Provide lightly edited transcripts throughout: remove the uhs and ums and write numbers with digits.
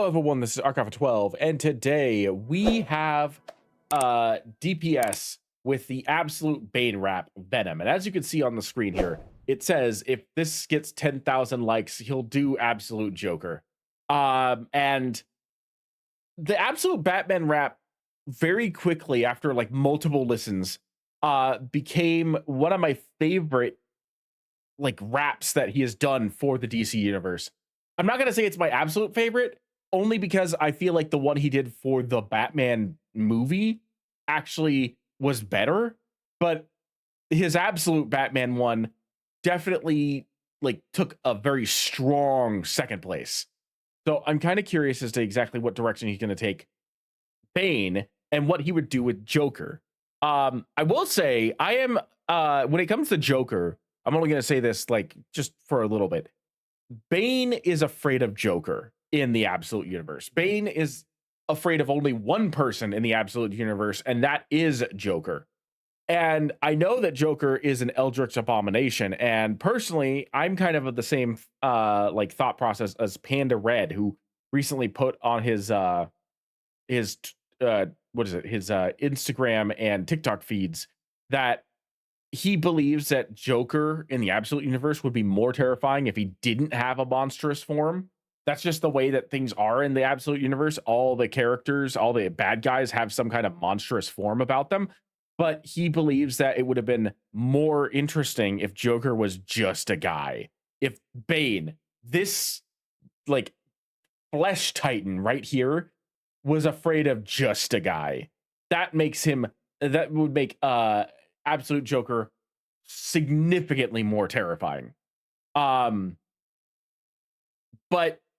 everyone, this is Archive 12, and today we have DPS with the Absolute Bane rap Venom. And as you can see on the screen here, it says if this gets 10,000 likes, he'll do Absolute Joker. And the Absolute Batman rap very quickly after like multiple listens became one of my favorite like raps that he has done for the DC universe. I'm not gonna say it's my absolute favorite, only because I feel like the one he did for the Batman movie actually was better, but his Absolute Batman one definitely like took a very strong second place. So I'm kind of curious as to exactly what direction he's gonna take Bane and what he would do with Joker. I will say I am when it comes to Joker, I'm only gonna say this like just for a little bit. Bane is afraid of Joker in the Absolute universe. Bane is afraid of only one person in the Absolute universe, and that is Joker. And I know that Joker is an eldritch abomination, and personally, I'm kind of the same like thought process as Panda Red, who recently put on his what is it, his Instagram and TikTok feeds that he believes that Joker in the Absolute universe would be more terrifying if he didn't have a monstrous form. That's just the way that things are in the Absolute universe. All the characters, all the bad guys have some kind of monstrous form about them. But he believes that it would have been more interesting if Joker was just a guy. If Bane, this like flesh titan right here, was afraid of just a guy. That would make Absolute Joker significantly more terrifying. But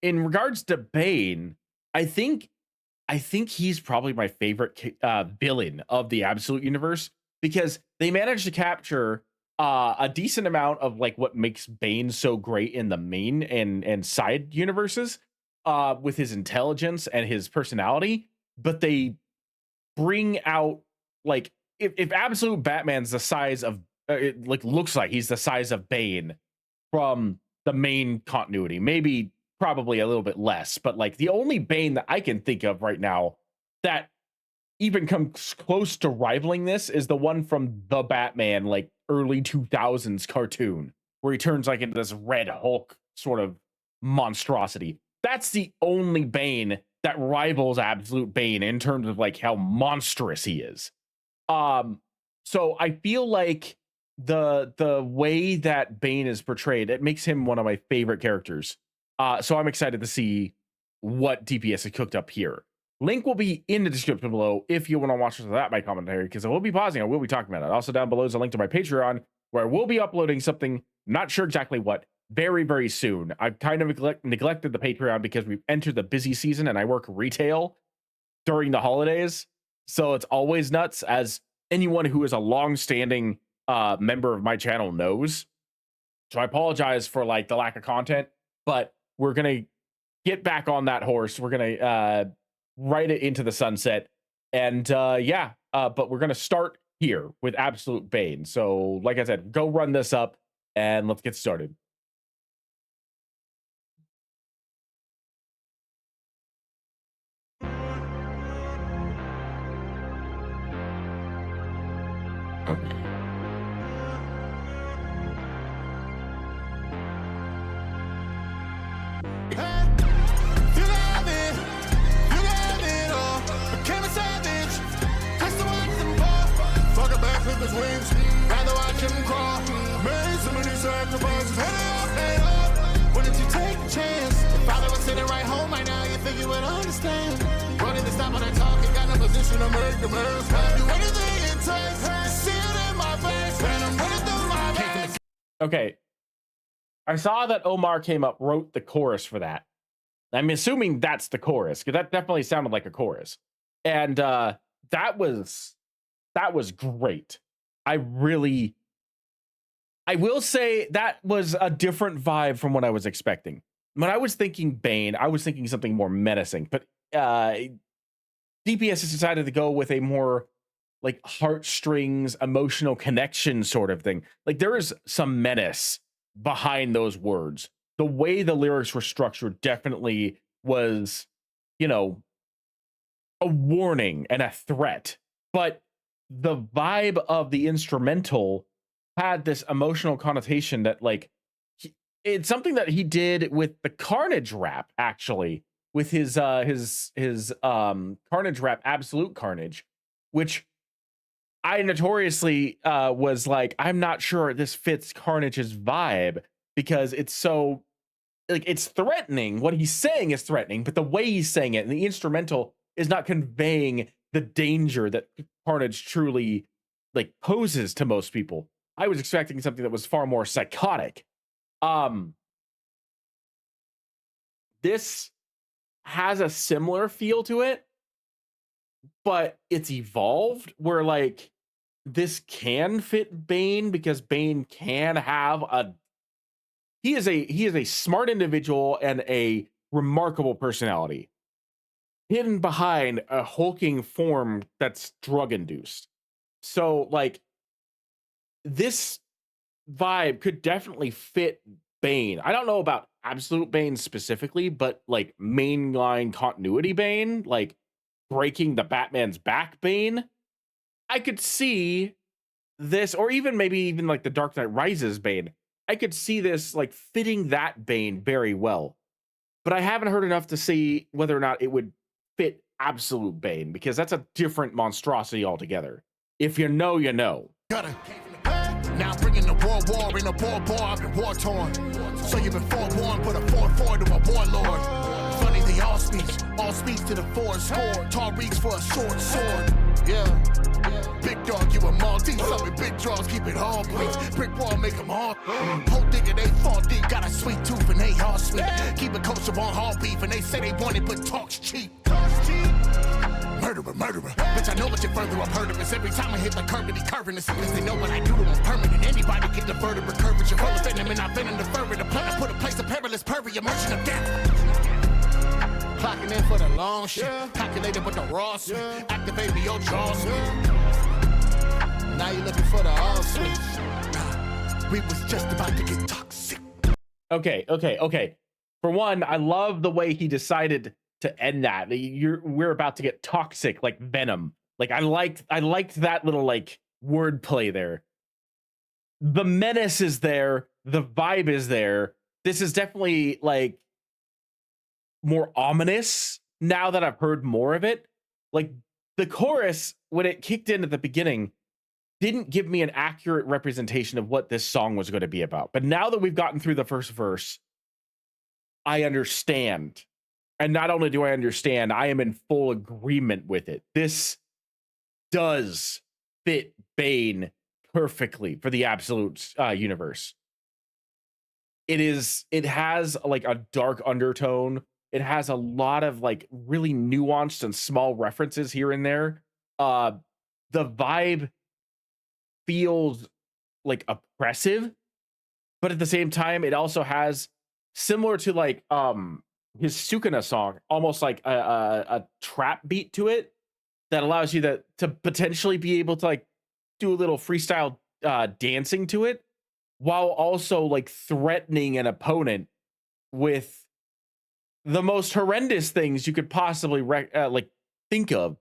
in regards to Bane, I think he's probably my favorite villain of the Absolute universe, because they managed to capture a decent amount of like what makes Bane so great in the main and side universes with his intelligence and his personality, but they bring out like if Absolute Batman's the size of it like looks like he's the size of Bane from the main continuity, maybe probably a little bit less, but like the only Bane that I can think of right now that even comes close to rivaling this is the one from the Batman like early 2000s cartoon where he turns like into this Red Hulk sort of monstrosity. That's the only Bane that rivals Absolute Bane in terms of like how monstrous he is. So I feel like the way that Bane is portrayed, it makes him one of my favorite characters. So I'm excited to see what DPS has cooked up here. Link will be in the description below if you want to watch that my commentary, because I will be pausing. I will be talking about it. Also down below is a link to my Patreon where I will be uploading something, not sure exactly what, very, very soon. I've kind of neglected the Patreon because we've entered the busy season and I work retail during the holidays. So it's always nuts, as anyone who is a long-standing member of my channel knows. So I apologize for like the lack of content, but we're going to get back on that horse. We're going to ride it into the sunset. And but we're going to start here with Absolute Bane. So like I said, go run this up and let's get started. Wings, rather watch him crawl. Made so many sacrifices, when did you take a chance? If I was sitting right home right now, you think you would understand. Running to stop when I talk, got no position to make the mess. Do anything it takes, see it in my face, and I'm running through my veins. Okay, I saw that Omar came up, wrote the chorus for that. I'm assuming that's the chorus, because that definitely sounded like a chorus. And that was great. I will say that was a different vibe from what I was expecting. When I was thinking Bane, I was thinking something more menacing, but DPS has decided to go with a more like heartstrings, emotional connection sort of thing. Like there is some menace behind those words. The way the lyrics were structured definitely was you know, a warning and a threat, but the vibe of the instrumental had this emotional connotation that like it's something that he did with the Carnage rap actually with his Carnage rap Absolute Carnage, which I notoriously was like I'm not sure this fits Carnage's vibe because it's so like it's threatening. What he's saying is threatening, but the way he's saying it and the instrumental is not conveying the danger that Carnage truly like poses to most people. I was expecting something that was far more psychotic. Um, this has a similar feel to it, but it's evolved where like this can fit Bane because Bane can have a he is a smart individual and a remarkable personality hidden behind a hulking form that's drug induced. So like this vibe could definitely fit Bane. I don't know about Absolute Bane specifically, but like mainline continuity Bane, like breaking the Batman's back Bane, I could see this, or even maybe even like the Dark Knight Rises Bane. I could see this like fitting that Bane very well. But I haven't heard enough to see whether or not it would fit Absolute Bane because that's a different monstrosity altogether. If you know, you know. Now I'm bringing the world war in a war, I've been war torn. So you've been forewarned, put a 4-4 to a warlord. Funny they all speaks to the forward score. Tall reeks for a short sword. Yeah. Big dog, you a Maltese. Some with big draws, keep it all please. Brick wall, make them all. Whole digger, they fall deep. Got a sweet tooth and they all sweet. Keep it kosher on hall beef and they say they want it, but talk's cheap. Murderer. Bitch, I know what you're further up heard of us. Every time I hit the curb, it be curving us. Because they know what I do to them permanent. Anybody get diverted with curvature. Full of venom and I've been in the further. The plan to put a place of perilous pervy. A merchant of death. Clocking in for the long shit. Calculated with the raw shit. Activating your jaws. Now you looking for the all switch. Nah, we was just about to get toxic. Okay. For one, I love the way he decided to end that. We're about to get toxic like Venom. Like I liked that little like wordplay there. The menace is there, the vibe is there. This is definitely like more ominous now that I've heard more of it. Like the chorus when it kicked in at the beginning didn't give me an accurate representation of what this song was going to be about. But now that we've gotten through the first verse, I understand. And not only do I understand, I am in full agreement with it. This does fit Bane perfectly for the Absolute universe. It has like a dark undertone. It has a lot of like really nuanced and small references here and there. The vibe feels like oppressive, but at the same time, it also has similar to like his Sukuna song, almost like a trap beat to it that allows you to potentially be able to like do a little freestyle dancing to it while also like threatening an opponent with the most horrendous things you could possibly like think of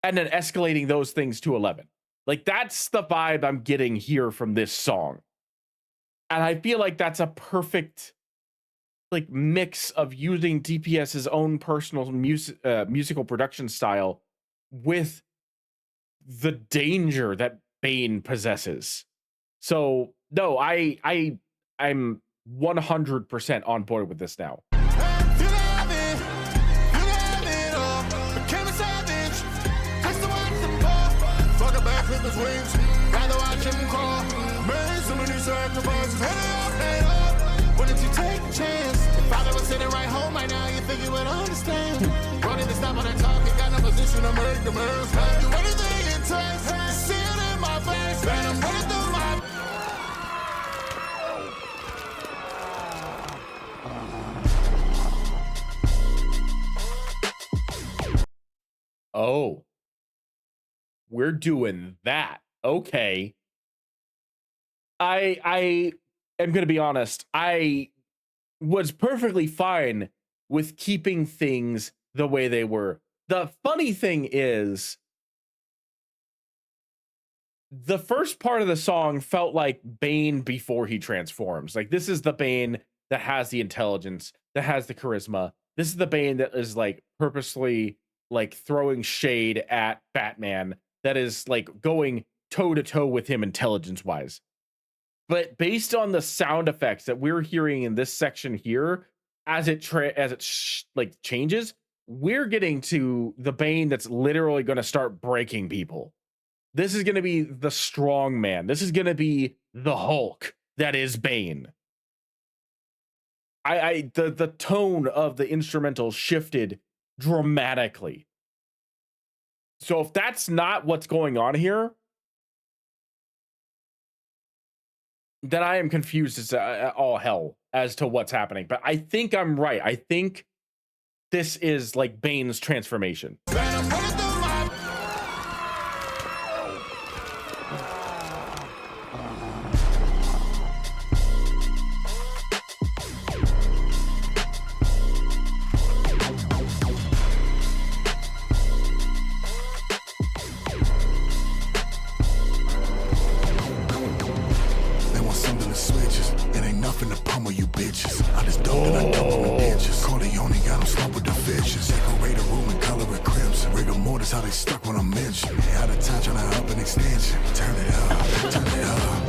and then escalating those things to 11. Like that's the vibe I'm getting here from this song. And I feel like that's a perfect like mix of using DPS's own personal musical production style with the danger that Bane possesses. So no, I'm 100% on board with this now. Rather watch him crawl. Made so many sacrifices. Head up. What if you take a chance? If I was sitting right home right now, you think you would understand. Running to stop on the talk, you got no position to make the moves. Do anything it takes. See it in my face. Venom running through my. Oh, we're doing that. Okay. I am going to be honest. I was perfectly fine with keeping things the way they were. The funny thing is, the first part of the song felt like Bane before he transforms. Like, this is the Bane that has the intelligence, that has the charisma. This is the Bane that is like purposely like throwing shade at Batman, that is like going toe to toe with him intelligence wise. But based on the sound effects that we're hearing in this section here, as like changes, we're getting to the Bane that's literally going to start breaking people. This is going to be the strong man. This is going to be the Hulk that is Bane. The tone of the instrumental shifted dramatically. So if that's not what's going on here, then I am confused as all hell as to what's happening. But I think I'm right. I think this is like Bane's transformation. Venom, put it through my They want something to switches. It ain't nothing to pummel you bitches. I just dumped and I dump them in ditches. Corleone got them slumped with the fishes. Decorate a room and color it crimson. Rigor mortis how they stuck when I mention. Out of time trying to up an extension. Turn it up, turn it up.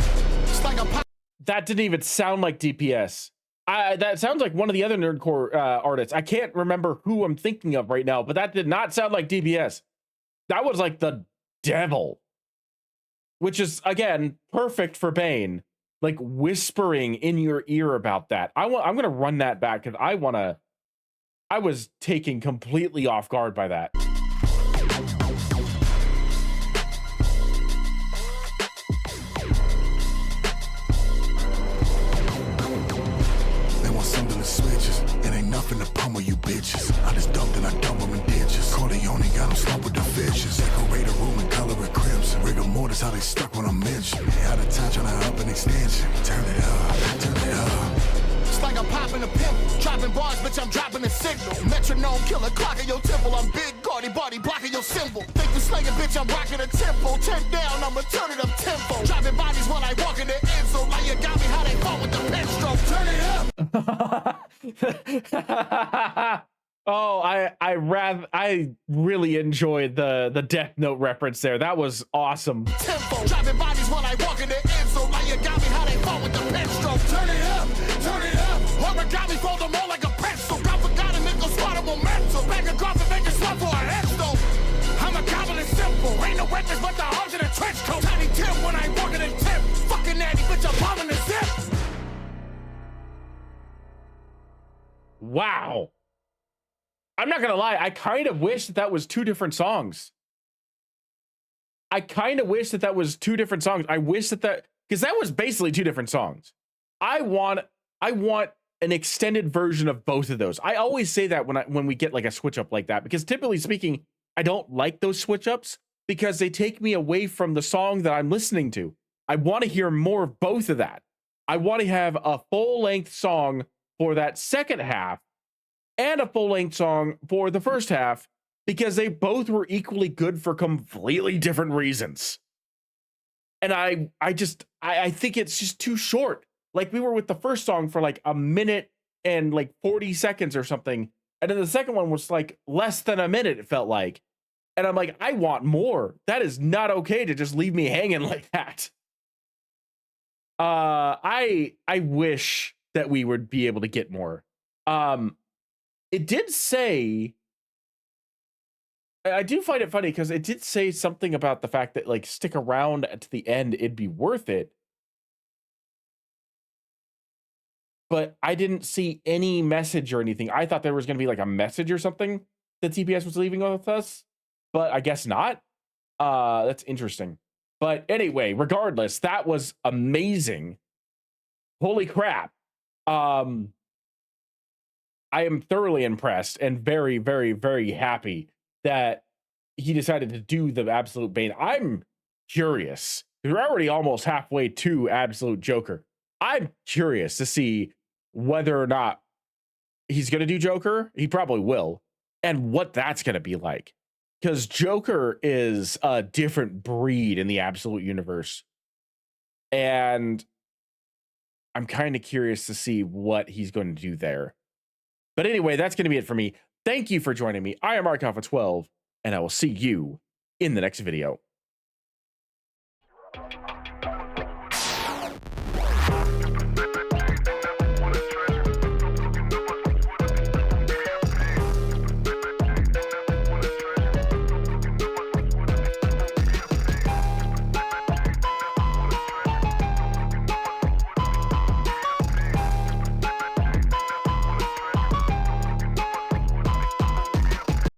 It's like a pop. That didn't even sound like DPS. That sounds like one of the other nerdcore artists. I can't remember who I'm thinking of right now, but that did not sound like DPS. That was like the devil, which is again perfect for Bane, like whispering in your ear about that. I'm gonna run that back because I was taken completely off guard by that. They want something to switches. It ain't nothing to pummel you bitches. I just dumped and I dump them in ditches. Corleone got them slumped with the fishes. Decorate a room and color it crimson. Rigor mortis how they stuck when I mention. Out of time trying to up an extension. Turn it up, turn it up. It's like I'm popping a pimple. Dropping bars, bitch, I'm dropping a signal. Metronome killer, clocking your temple. I'm big, gaudy body, blocking your symbol. Think you slinging, bitch, I'm rocking a tempo. 10 down, I'ma turn it up tempo. Dropping bodies while I walk in the end zone. Now you got me how they fought with the pen stroke. Turn it up. Oh, I really enjoyed the Death Note reference there. That was awesome. Tempo. Dropping bodies while I walk in the end zone. Now you got me how they fought with the pen stroke. Turn it up, turn it up. Origami fold them all like a pencil. God forgot him, it goes spot a momentum. Back and graph and make it swap for a headstone. I'm a goblin simple. Ain't no weapons but the arms in a trench coat. Tiny Tim when I walk in a tip. Fucking natty, bitch, I'm bombing the zip. Wow. I'm not gonna lie, I kind of wish that was two different songs. I kind of wish that was two different songs. I wish that because that was basically two different songs. I want an extended version of both of those. I always say that when we get like a switch up like that, because typically speaking, I don't like those switch ups because they take me away from the song that I'm listening to. I want to hear more of both of that. I want to have a full length song for that second half and a full length song for the first half, because they both were equally good for completely different reasons. And I think it's just too short. Like, we were with the first song for like a minute and like 40 seconds or something. And then the second one was like less than a minute, it felt like. And I'm like, I want more. That is not okay to just leave me hanging like that. I wish that we would be able to get more. It did say, I do find it funny because it did say something about the fact that like stick around to the end, it'd be worth it. But I didn't see any message or anything. I thought there was going to be like a message or something that TPS was leaving with us, but I guess not. That's interesting. But anyway, regardless, that was amazing. Holy crap. I am thoroughly impressed and very, very, very happy that he decided to do the Absolute Bane. I'm curious. We're already almost halfway to Absolute Joker. I'm curious to see whether or not he's going to do Joker. He probably will. and what that's going to be like. Because Joker is a different breed in the Absolute Universe. And I'm kind of curious to see what he's going to do there. But anyway, that's going to be it for me. Thank you for joining me. I am Arkoff12, and I will see you in the next video.